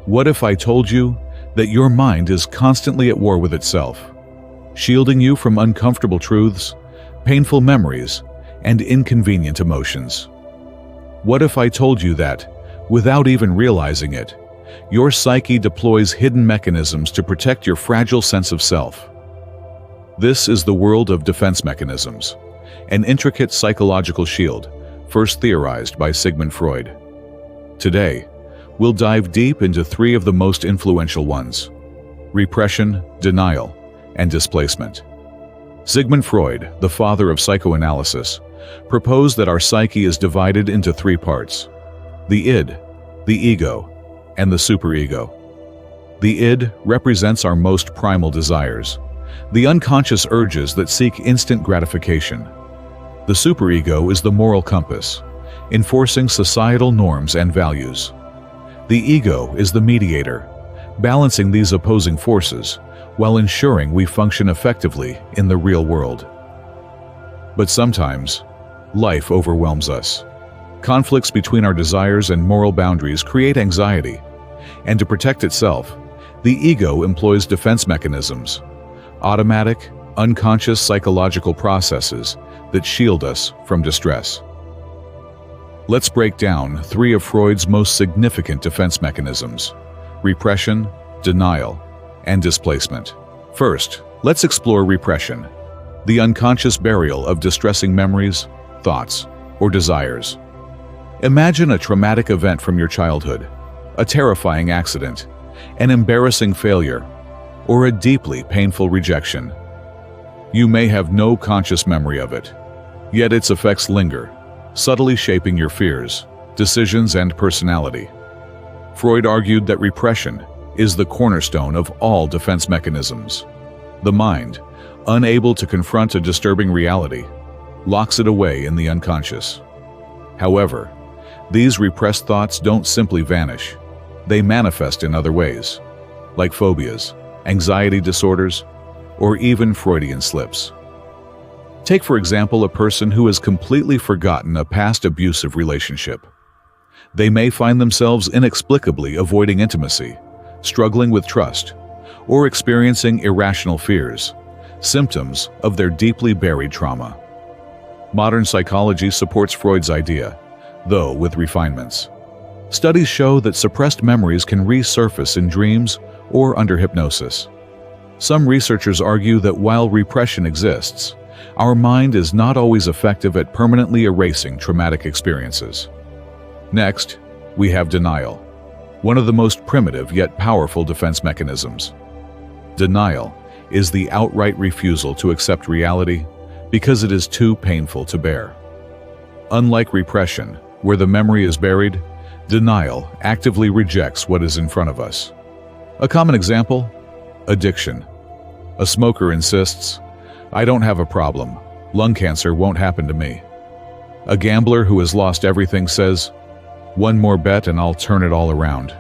What if I told you that your mind is constantly at war with itself, shielding you from uncomfortable truths, painful memories, and inconvenient emotions? What if I told you that, without even realizing it, your psyche deploys hidden mechanisms to protect your fragile sense of self? This is the world of defense mechanisms, an intricate psychological shield first theorized by Sigmund Freud. Today, we'll dive deep into three of the most influential ones: repression, denial, and displacement. Sigmund Freud, the father of psychoanalysis, proposed that our psyche is divided into three parts: the id, the ego, and the superego. The id represents our most primal desires, the unconscious urges that seek instant gratification. The superego is the moral compass, enforcing societal norms and values. The ego is the mediator, balancing these opposing forces while ensuring we function effectively in the real world. But sometimes, life overwhelms us. Conflicts between our desires and moral boundaries create anxiety, and to protect itself, the ego employs defense mechanisms, automatic, unconscious psychological processes that shield us from distress. Let's break down three of Freud's most significant defense mechanisms: repression, denial, and displacement. First, let's explore repression, the unconscious burial of distressing memories, thoughts, or desires. Imagine a traumatic event from your childhood, a terrifying accident, an embarrassing failure, or a deeply painful rejection. You may have no conscious memory of it, yet its effects linger, subtly shaping your fears, decisions, and personality. Freud argued that repression is the cornerstone of all defense mechanisms. The mind, unable to confront a disturbing reality, locks it away in the unconscious. However, these repressed thoughts don't simply vanish. They manifest in other ways, like phobias, anxiety disorders, or even Freudian slips. Take, for example, a person who has completely forgotten a past abusive relationship. They may find themselves inexplicably avoiding intimacy, struggling with trust, or experiencing irrational fears, symptoms of their deeply buried trauma. Modern psychology supports Freud's idea, though with refinements. Studies show that suppressed memories can resurface in dreams or under hypnosis. Some researchers argue that while repression exists, our mind is not always effective at permanently erasing traumatic experiences. Next, we have denial, one of the most primitive yet powerful defense mechanisms. Denial is the outright refusal to accept reality because it is too painful to bear. Unlike repression, where the memory is buried, denial actively rejects what is in front of us. A common example: addiction. A smoker insists, "I don't have a problem. Lung cancer won't happen to me." A gambler who has lost everything says, "One more bet and I'll turn it all around."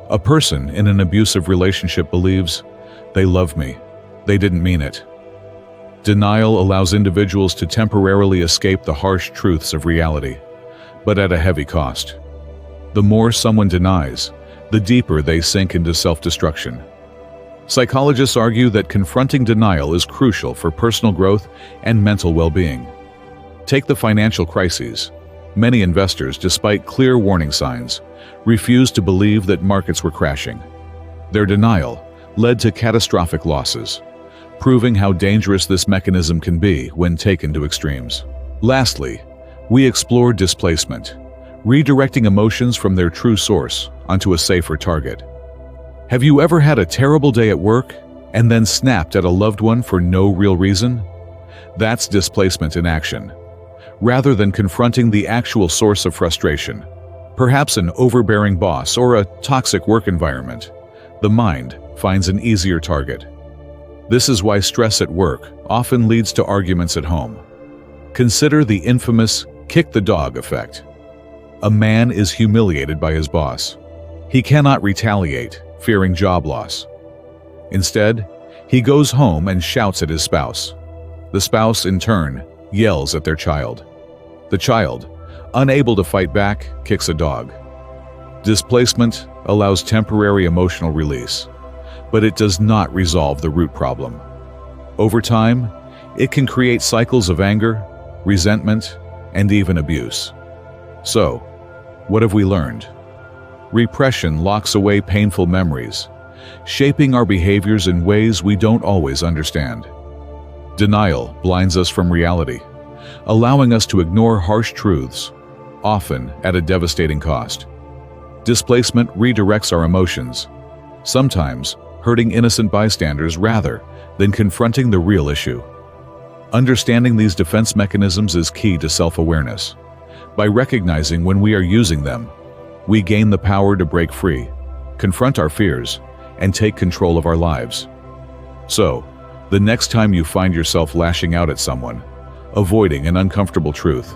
A person in an abusive relationship believes, "They love me. They didn't mean it." Denial allows individuals to temporarily escape the harsh truths of reality, but at a heavy cost. The more someone denies, the deeper they sink into self-destruction. Psychologists argue that confronting denial is crucial for personal growth and mental well-being. Take the financial crises. Many investors, despite clear warning signs, refused to believe that markets were crashing. Their denial led to catastrophic losses, proving how dangerous this mechanism can be when taken to extremes. Lastly, we explore displacement, redirecting emotions from their true source onto a safer target. Have you ever had a terrible day at work and then snapped at a loved one for no real reason? That's displacement in action. Rather than confronting the actual source of frustration, perhaps an overbearing boss or a toxic work environment, the mind finds an easier target. This is why stress at work often leads to arguments at home. Consider the infamous kick the dog effect. A man is humiliated by his boss. He cannot retaliate, fearing job loss. Instead, he goes home and shouts at his spouse. The spouse, in turn, yells at their child. The child, unable to fight back, kicks a dog. Displacement allows temporary emotional release, but it does not resolve the root problem. Over time, it can create cycles of anger, resentment, and even abuse. So, what have we learned? Repression locks away painful memories, shaping our behaviors in ways we don't always understand. Denial blinds us from reality, allowing us to ignore harsh truths, often at a devastating cost. Displacement redirects our emotions, sometimes hurting innocent bystanders rather than confronting the real issue. Understanding these defense mechanisms is key to self-awareness. By recognizing when we are using them, we gain the power to break free, confront our fears, and take control of our lives. So, the next time you find yourself lashing out at someone, avoiding an uncomfortable truth,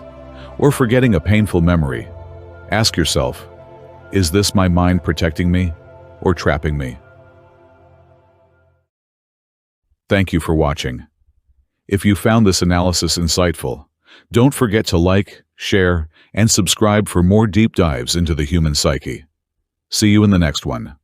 or forgetting a painful memory, ask yourself, is this my mind protecting me or trapping me? Thank you for watching. If you found this analysis insightful, don't forget to like, share, and subscribe for more deep dives into the human psyche. See you in the next one.